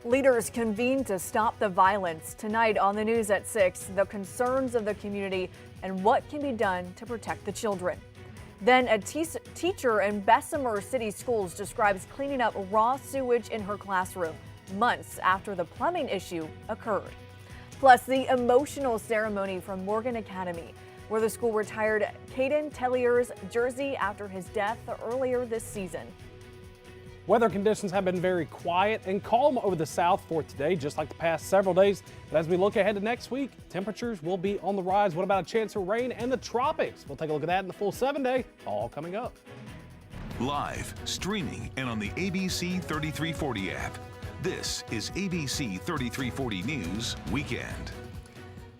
Leaders convene to stop the violence. Tonight on the news at 6, the concerns of the community and what can be done to protect the children. Then a teacher in Bessemer City Schools describes cleaning up raw sewage in her classroom months after the plumbing issue occurred. Plus, the emotional ceremony from Morgan Academy, where the school retired Caden Tellier's jersey after his death earlier this season. Weather conditions have been very quiet and calm over the south for today, just like the past several days. But as we look ahead to next week, temperatures will be on the rise. What about a chance of rain and the tropics? We'll take a look at that in the full 7-day, all coming up. Live, streaming, and on the ABC 3340 app. This is ABC 3340 News Weekend.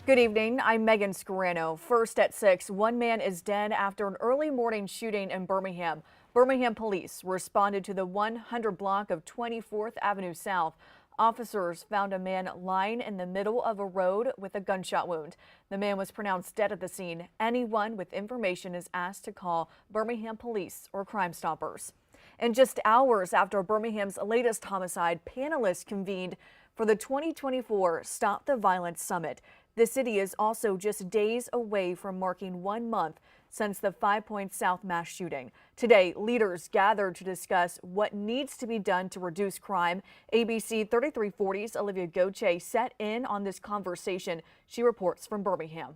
Good evening, I'm Megan Scarano. First at 6, one man is dead after an early morning shooting in Birmingham. Birmingham police responded to the 100 block of 24th Avenue South. Officers found a man lying in the middle of a road with a gunshot wound. The man was pronounced dead at the scene. Anyone with information is asked to call Birmingham Police or Crime Stoppers. And just hours after Birmingham's latest homicide, panelists convened for the 2024 Stop the Violence Summit. The city is also just days away from marking 1 month since the 5 Points South mass shooting. Today, leaders gathered to discuss what needs to be done to reduce crime. ABC 3340's Olivia Goche sat in on this conversation. She reports from Birmingham.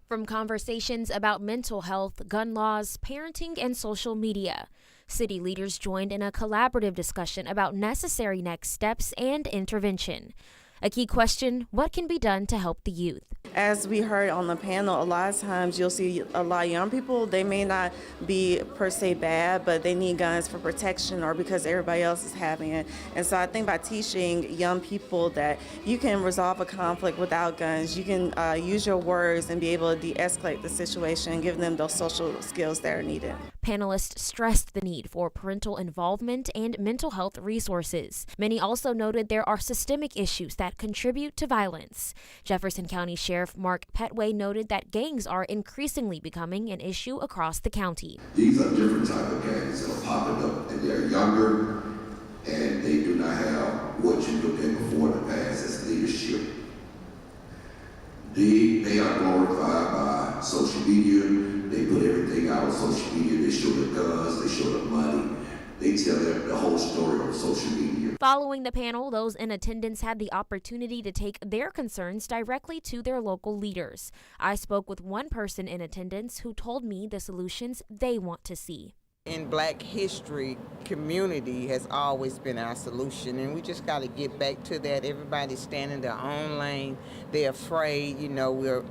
From conversations about mental health, gun laws, parenting, and social media, city leaders joined in a collaborative discussion about necessary next steps and intervention. A key question, what can be done to help the youth? As we heard on the panel, a lot of times you'll see a lot of young people, they may not be per se bad, but they need guns for protection or because everybody else is having it. And so I think by teaching young people that you can resolve a conflict without guns, you can use your words and be able to de-escalate the situation and give them those social skills that are needed. Panelists stressed the need for parental involvement and mental health resources. Many also noted there are systemic issues that contribute to violence. Jefferson County Sheriff Mark Petway noted that gangs are increasingly becoming an issue across the county. These are different type of gangs that are popping up, and they're younger, and they do not have what you looked at before in the past as leadership. They are glorified by social media. They put everything out on social media. They show the guns, they show the money. They tell the whole story on social media. Following the panel, those in attendance had the opportunity to take their concerns directly to their local leaders. I spoke with one person in attendance who told me the solutions they want to see. In Black history, community has always been our solution, and we just got to get back to that. Everybody's standing their own lane. They're afraid, we're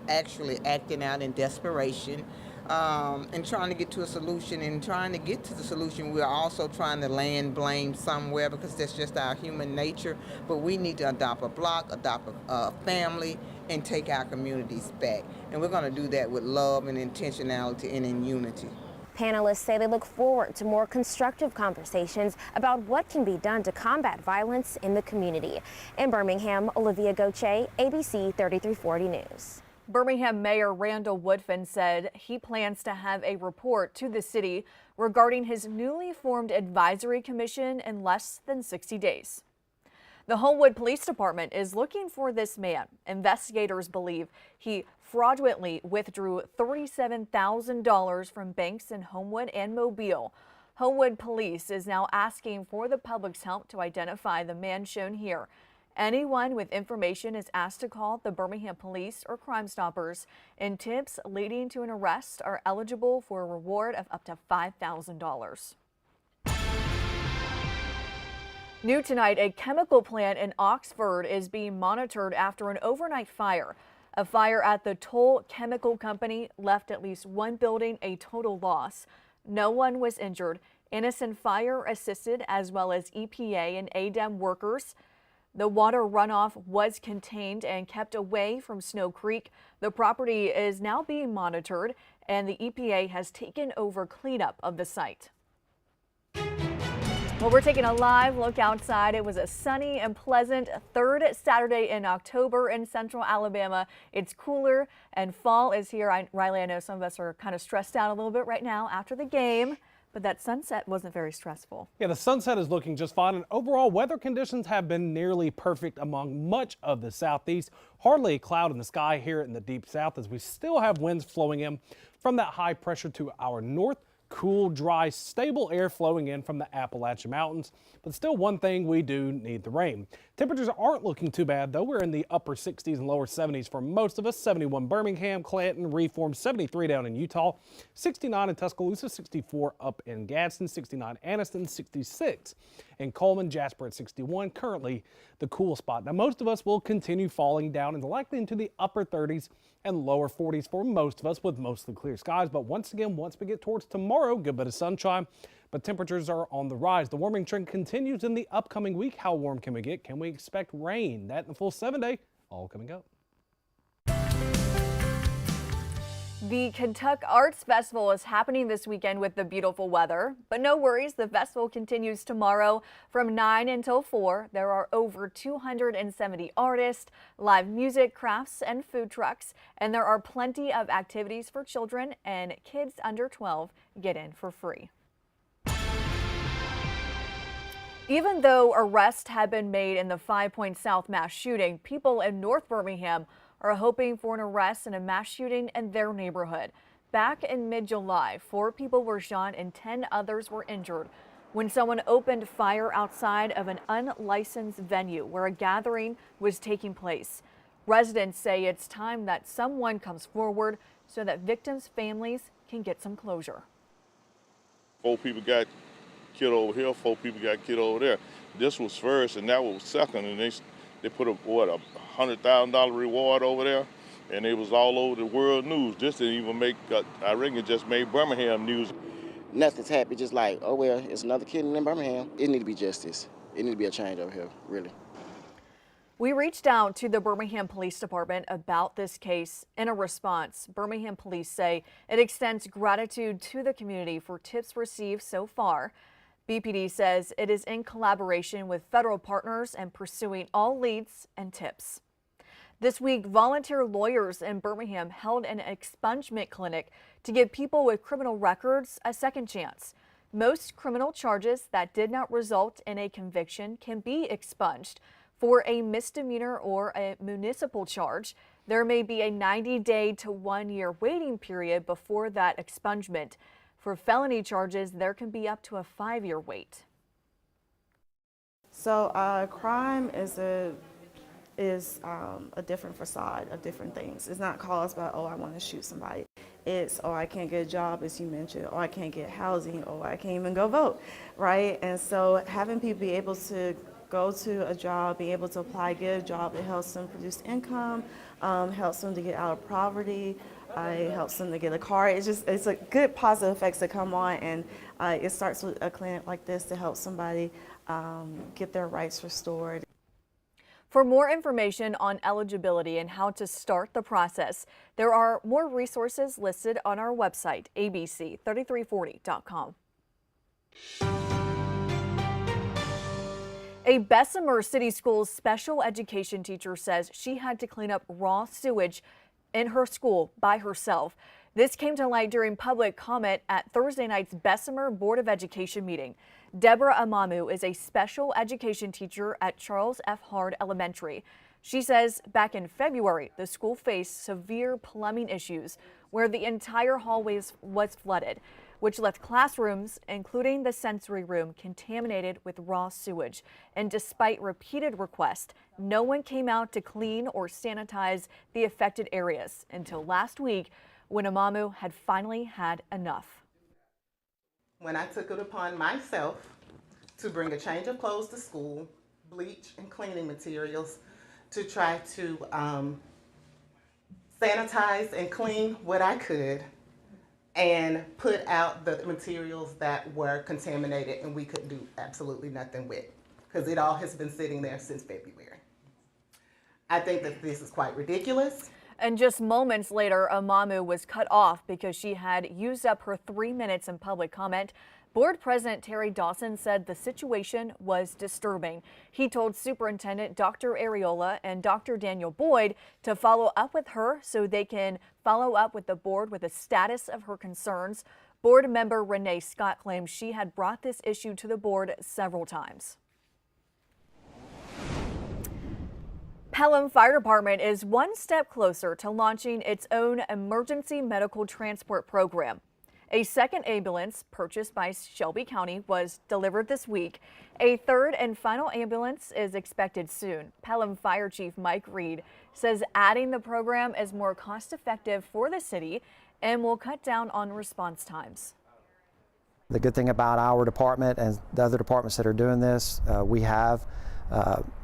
actually acting out in desperation and trying to get to a solution. And trying to get to the solution, we're also trying to land blame somewhere because that's just our human nature. But we need to adopt a block, adopt a family, and take our communities back. And we're going to do that with love and intentionality and in unity. Panelists say they look forward to more constructive conversations about what can be done to combat violence in the community. In Birmingham, Olivia Goche, ABC 3340 News. Birmingham Mayor Randall Woodfin said he plans to have a report to the city regarding his newly formed advisory commission in less than 60 days. The Homewood Police Department is looking for this man. Investigators believe he fraudulently withdrew $37,000 from banks in Homewood and Mobile. Homewood Police is now asking for the public's help to identify the man shown here. Anyone with information is asked to call the Birmingham Police or Crime Stoppers, and tips leading to an arrest are eligible for a reward of up to $5,000. New tonight, a chemical plant in Oxford is being monitored after an overnight fire. A fire at the Toll Chemical Company left at least one building a total loss. No one was injured. Innocent Fire assisted as well as EPA and ADEM workers. The water runoff was contained and kept away from Snow Creek. The property is now being monitored, and the EPA has taken over cleanup of the site. Well, we're taking a live look outside. It was a sunny and pleasant third Saturday in October in central Alabama. It's cooler and fall is here. Riley, I know some of us are kind of stressed out a little bit right now after the game, but that sunset wasn't very stressful. Yeah, the sunset is looking just fine, and overall weather conditions have been nearly perfect among much of the southeast. Hardly a cloud in the sky here in the deep south as we still have winds flowing in from that high pressure to our north. Cool, dry, stable air flowing in from the Appalachian Mountains. But still, one thing, we do need the rain. Temperatures aren't looking too bad, though. We're in the upper 60s and lower 70s for most of us. 71 Birmingham, Clanton, Reform, 73 down in Utah, 69 in Tuscaloosa, 64 up in Gadsden, 69 Anniston, 66 in Coleman, Jasper at 61. Currently the cool spot. Now, most of us will continue falling down and likely into the upper 30s and lower 40s for most of us with mostly clear skies. But once again, once we get towards tomorrow, good bit of sunshine, but temperatures are on the rise. The warming trend continues in the upcoming week. How warm can we get? Can we expect rain? That in the full 7-day, all coming up. The Kentucky Arts Festival is happening this weekend with the beautiful weather, but no worries, the festival continues tomorrow from 9 until 4. There are over 270 artists, live music, crafts, and food trucks, and there are plenty of activities for children, and kids under 12 get in for free. Even though arrests have been made in the 5 Points South mass shooting, people in North Birmingham are hoping for an arrest in a mass shooting in their neighborhood. Back in mid-July, 4 people were shot and 10 others were injured when someone opened fire outside of an unlicensed venue where a gathering was taking place. Residents say it's time that someone comes forward so that victims' families can get some closure. 4 people got killed over here, 4 people got killed over there. This was first and that was second, and they put a $100,000 reward over there, and it was all over the world news. This didn't even make, I reckon it just made Birmingham news. Nothing's happened, just like, oh well, it's another killing in Birmingham. It need to be justice. It need to be a change over here, really. We reached out to the Birmingham Police Department about this case. In a response, Birmingham Police say it extends gratitude to the community for tips received so far. BPD says it is in collaboration with federal partners and pursuing all leads and tips. This week, volunteer lawyers in Birmingham held an expungement clinic to give people with criminal records a second chance. Most criminal charges that did not result in a conviction can be expunged. For a misdemeanor or a municipal charge, there may be a 90-day to 1-year waiting period before that expungement. For felony charges, there can be up to a 5-year wait. So crime is a different facade of different things. It's not caused by, oh, I want to shoot somebody. It's, oh, I can't get a job, as you mentioned, or I can't get housing, or I can't even go vote, right? And so having people be able to go to a job, be able to apply, get a job, it helps them produce income, helps them to get out of poverty, it helps them to get a car. It's a good positive effects that come on, and it starts with a clinic like this to help somebody get their rights restored. For more information on eligibility and how to start the process, there are more resources listed on our website, abc3340.com. A Bessemer City Schools special education teacher says she had to clean up raw sewage in her school by herself. This came to light during public comment at Thursday night's Bessemer Board of Education meeting. Deborah Amamu is a special education teacher at Charles F. Hard Elementary. She says back in February, the school faced severe plumbing issues where the entire hallway was flooded, which left classrooms, including the sensory room, contaminated with raw sewage. And despite repeated requests, no one came out to clean or sanitize the affected areas until last week when Amamu had finally had enough. When I took it upon myself to bring a change of clothes to school, bleach and cleaning materials to try to sanitize and clean what I could, and put out the materials that were contaminated and we couldn't do absolutely nothing with, because it all has been sitting there since February. I think that this is quite ridiculous. And just moments later, Amamu was cut off because she had used up her 3 minutes in public comment. Board President Terry Dawson said the situation was disturbing. He told Superintendent Dr. Areola and Dr. Daniel Boyd to follow up with her so they can follow up with the board with the status of her concerns. Board member Renee Scott claims she had brought this issue to the board several times. Pelham Fire Department is one step closer to launching its own emergency medical transport program. A second ambulance purchased by Shelby County was delivered this week. A third and final ambulance is expected soon. Pelham Fire Chief Mike Reed says adding the program is more cost-effective for the city and will cut down on response times. The good thing about our department and the other departments that are doing this, we have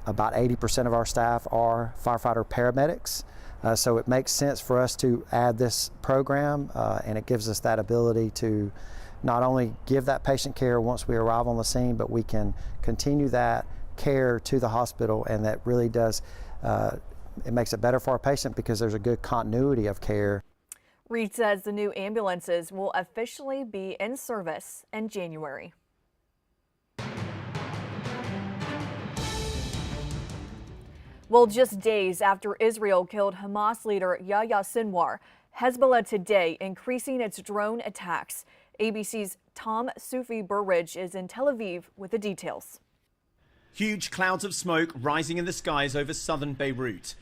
about 80% of our staff are firefighter paramedics. So it makes sense for us to add this program, and it gives us that ability to not only give that patient care once we arrive on the scene, but we can continue that care to the hospital, and that really does, it makes it better for our patient because there's a good continuity of care. Reed says the new ambulances will officially be in service in January. Well, just days after Israel killed Hamas leader Yahya Sinwar, Hezbollah today increasing its drone attacks. ABC's Tom Sufi-Burridge is in Tel Aviv with the details. Huge clouds of smoke rising in the skies over southern Beirut.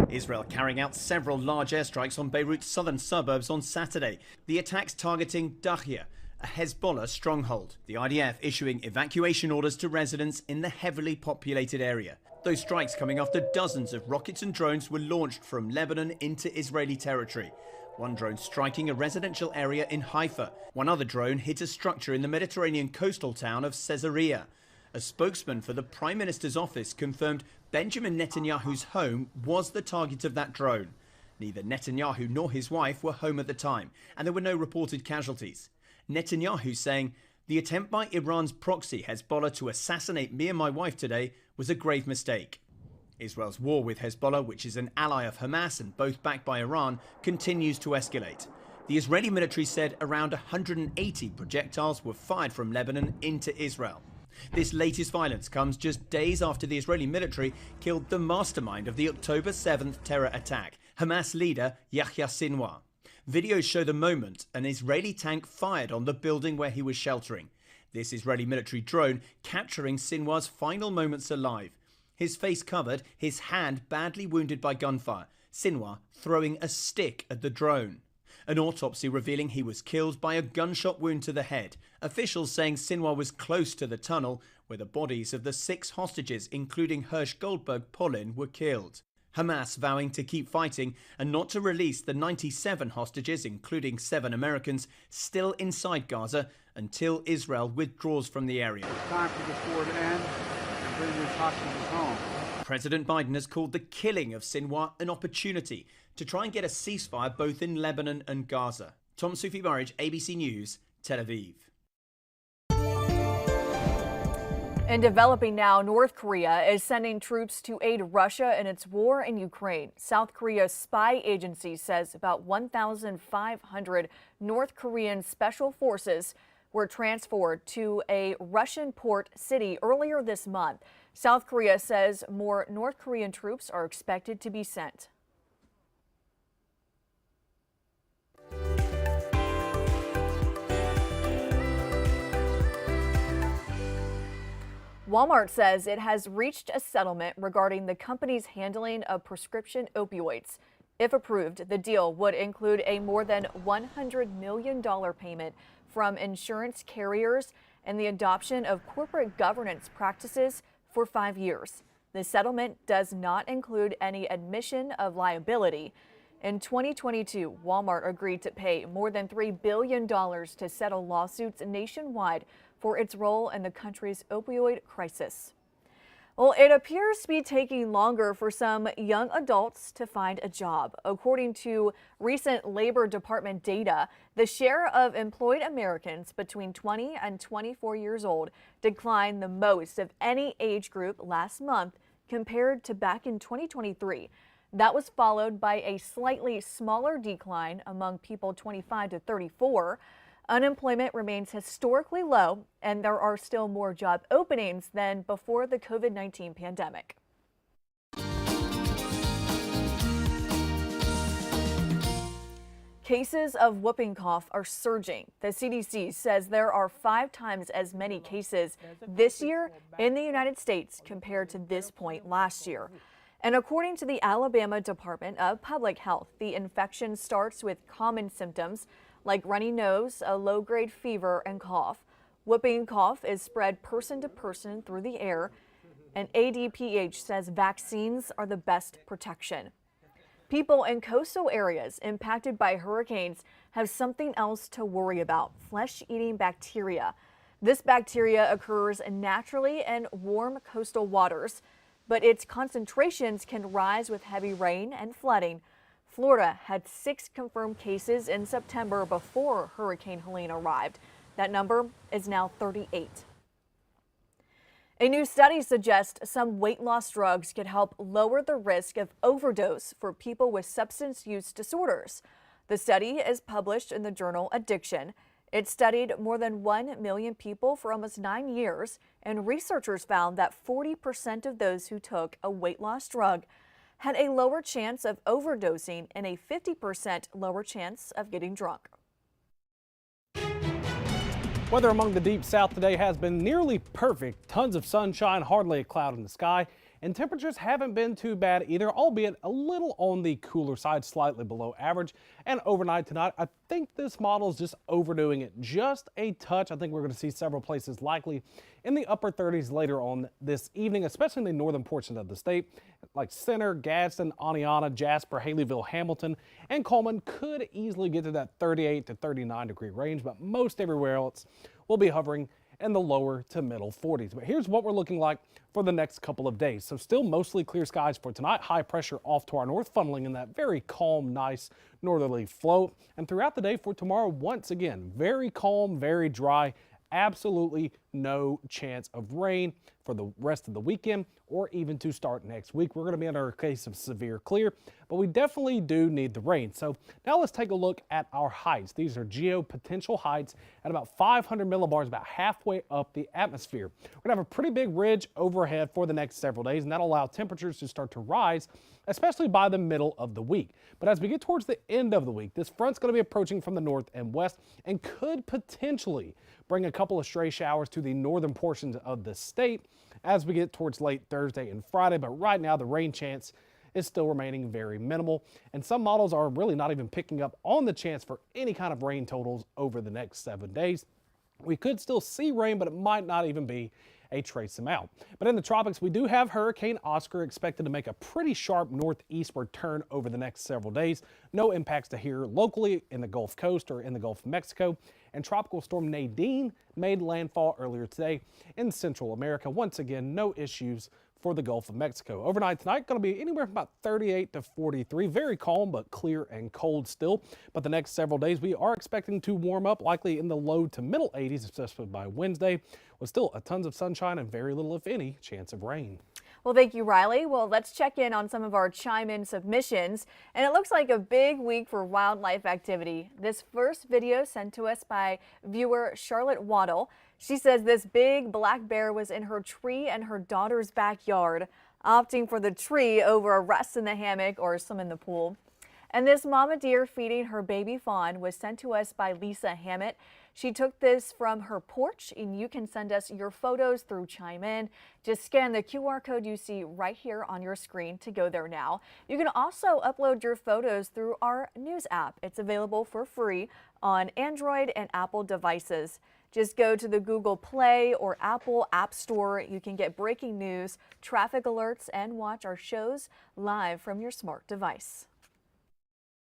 Israel carrying out several large airstrikes on Beirut's southern suburbs on Saturday. The attacks targeting Dahya, a Hezbollah stronghold. The IDF issuing evacuation orders to residents in the heavily populated area. Those strikes coming after dozens of rockets and drones were launched from Lebanon into Israeli territory. One drone striking a residential area in Haifa. One other drone hit a structure in the Mediterranean coastal town of Caesarea. A spokesman for the Prime Minister's office confirmed Benjamin Netanyahu's home was the target of that drone. Neither Netanyahu nor his wife were home at the time, and there were no reported casualties. Netanyahu saying, "The attempt by Iran's proxy Hezbollah to assassinate me and my wife today was a grave mistake." Israel's war with Hezbollah, which is an ally of Hamas and both backed by Iran, continues to escalate. The Israeli military said around 180 projectiles were fired from Lebanon into Israel. This latest violence comes just days after the Israeli military killed the mastermind of the October 7th terror attack, Hamas leader Yahya Sinwar. Videos show the moment an Israeli tank fired on the building where he was sheltering. This Israeli military drone capturing Sinwar's final moments alive. His face covered, his hand badly wounded by gunfire. Sinwar throwing a stick at the drone. An autopsy revealing he was killed by a gunshot wound to the head. Officials saying Sinwar was close to the tunnel where the bodies of the 6 hostages, including Hirsch Goldberg Polin, were killed. Hamas vowing to keep fighting and not to release the 97 hostages, including 7 Americans, still inside Gaza until Israel withdraws from the area. Time for this war to end and bring these hostages home. President Biden has called the killing of Sinwar an opportunity to try and get a ceasefire both in Lebanon and Gaza. Tom Sufi-Burridge, ABC News, Tel Aviv. In developing now, North Korea is sending troops to aid Russia in its war in Ukraine. South Korea's spy agency says about 1,500 North Korean special forces were transferred to a Russian port city earlier this month. South Korea says more North Korean troops are expected to be sent. Walmart says it has reached a settlement regarding the company's handling of prescription opioids. If approved, the deal would include a more than $100 million payment from insurance carriers and the adoption of corporate governance practices for 5 years. The settlement does not include any admission of liability. In 2022, Walmart agreed to pay more than $3 billion to settle lawsuits nationwide for its role in the country's opioid crisis. Well, it appears to be taking longer for some young adults to find a job. According to recent Labor Department data, the share of employed Americans between 20 and 24 years old declined the most of any age group last month compared to back in 2023. That was followed by a slightly smaller decline among people 25 to 34. Unemployment remains historically low, and there are still more job openings than before the COVID-19 pandemic. Cases of whooping cough are surging. The CDC says there are 5 times as many cases this year in the United States compared to this point last year. And according to the Alabama Department of Public Health, the infection starts with common symptoms like runny nose, a low-grade fever, and cough. Whooping cough is spread person to person through the air, and ADPH says vaccines are the best protection. People in coastal areas impacted by hurricanes have something else to worry about: flesh-eating bacteria. This bacteria occurs naturally in warm coastal waters, but its concentrations can rise with heavy rain and flooding. Florida had 6 confirmed cases in September before Hurricane Helene arrived. That number is now 38. A new study suggests some weight loss drugs could help lower the risk of overdose for people with substance use disorders. The study is published in the journal Addiction. It studied more than 1 million people for almost 9 years, and researchers found that 40% of those who took a weight loss drug had a lower chance of overdosing and a 50% lower chance of getting drunk. Weather among the deep south today has been nearly perfect. Tons of sunshine, hardly a cloud in the sky, and temperatures haven't been too bad either, albeit a little on the cooler side, slightly below average. And overnight tonight, I think this model is just overdoing it just a touch. I think we're going to see several places likely in the upper 30s later on this evening, especially in the northern portions of the state, like Center, Gadsden, Oneonta, Jasper, Haleyville, Hamilton, and Coleman could easily get to that 38 to 39 degree range, but most everywhere else will be hovering in the lower to middle 40s. But here's what we're looking like for the next couple of days. So still mostly clear skies for tonight. High pressure off to our north, funneling in that very calm, nice northerly flow. And throughout the day for tomorrow, once again, very calm, very dry. Absolutely no chance of rain for the rest of the weekend or even to start next week. We're going to be under a case of severe clear, but we definitely do need the rain. So now let's take a look at our heights. These are geopotential heights at about 500 millibars, about halfway up the atmosphere. We're going to have a pretty big ridge overhead for the next several days, and that'll allow temperatures to start to rise, especially by the middle of the week. But as we get towards the end of the week, this front's going to be approaching from the north and west and could potentially bring a couple of stray showers to the northern portions of the state as we get towards late Thursday and Friday. But right now, the rain chance is still remaining very minimal, and some models are really not even picking up on the chance for any kind of rain totals over the next 7 days. We could still see rain, but it might not even be a trace amount. But in the tropics, we do have Hurricane Oscar expected to make a pretty sharp northeastward turn over the next several days. No impacts to here locally in the Gulf Coast or in the Gulf of Mexico. And Tropical Storm Nadine made landfall earlier today in Central America. Once again, no issues for the Gulf of Mexico. Overnight tonight, going to be anywhere from about 38 to 43. Very calm, but clear and cold still. But the next several days, we are expecting to warm up, likely in the low to middle 80s, especially by Wednesday, with still a tons of sunshine and very little, if any, chance of rain. Well, thank you, Riley. Well, let's check in on some of our chime-in submissions. And it looks like a big week for wildlife activity. This first video sent to us by viewer Charlotte Waddle. She says this big black bear was in her tree in her daughter's backyard, opting for the tree over a rest in the hammock or swim in the pool. And this mama deer feeding her baby fawn was sent to us by Lisa Hammett. She took this from her porch, and you can send us your photos through Chime In. Just scan the QR code you see right here on your screen to go there now. You can also upload your photos through our news app. It's available for free on Android and Apple devices. Just go to the Google Play or Apple App Store. You can get breaking news, traffic alerts, and watch our shows live from your smart device.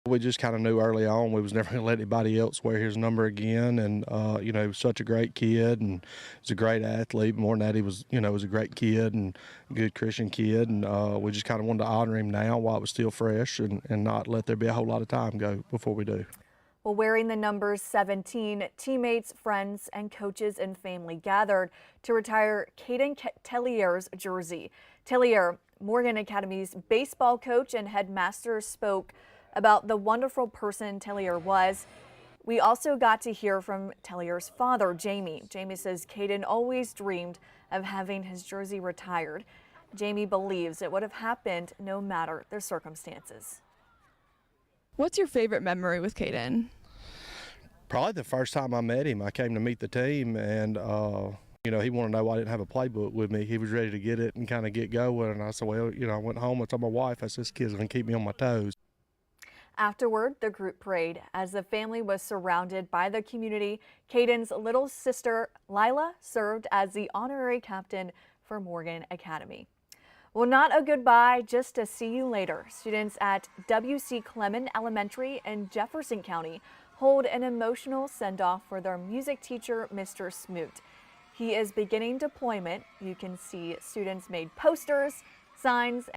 We just kind of knew early on we was never going to let anybody else wear his number again, and you know, he was such a great kid and he's a great athlete. More than that, he was, you know, was a great kid and a good Christian kid, and we just kind of wanted to honor him now while it was still fresh and not let there be a whole lot of time go before we do. Well, wearing the numbers 17, teammates, friends, and coaches and family gathered to retire Caden Tellier's jersey. Tellier, Morgan Academy's baseball coach and headmaster, spoke about the wonderful person Tellier was. We also got to hear from Tellier's father, Jamie. Jamie says Caden always dreamed of having his jersey retired. Jamie believes it would have happened no matter the circumstances. What's your favorite memory with Caden? Probably the first time I met him, I came to meet the team, and you know, he wanted to know why I didn't have a playbook with me. He was ready to get it and kind of get going, and I said, well, you know, I went home and told my wife, I said, this kid's going to keep me on my toes. Afterward, the group prayed as the family was surrounded by the community. Caden's little sister, Lila, served as the honorary captain for Morgan Academy. Well, not a goodbye, just a see you later. Students at W.C. Clement Elementary in Jefferson County hold an emotional send-off for their music teacher, Mr. Smoot. He is beginning deployment. You can see students made posters, signs,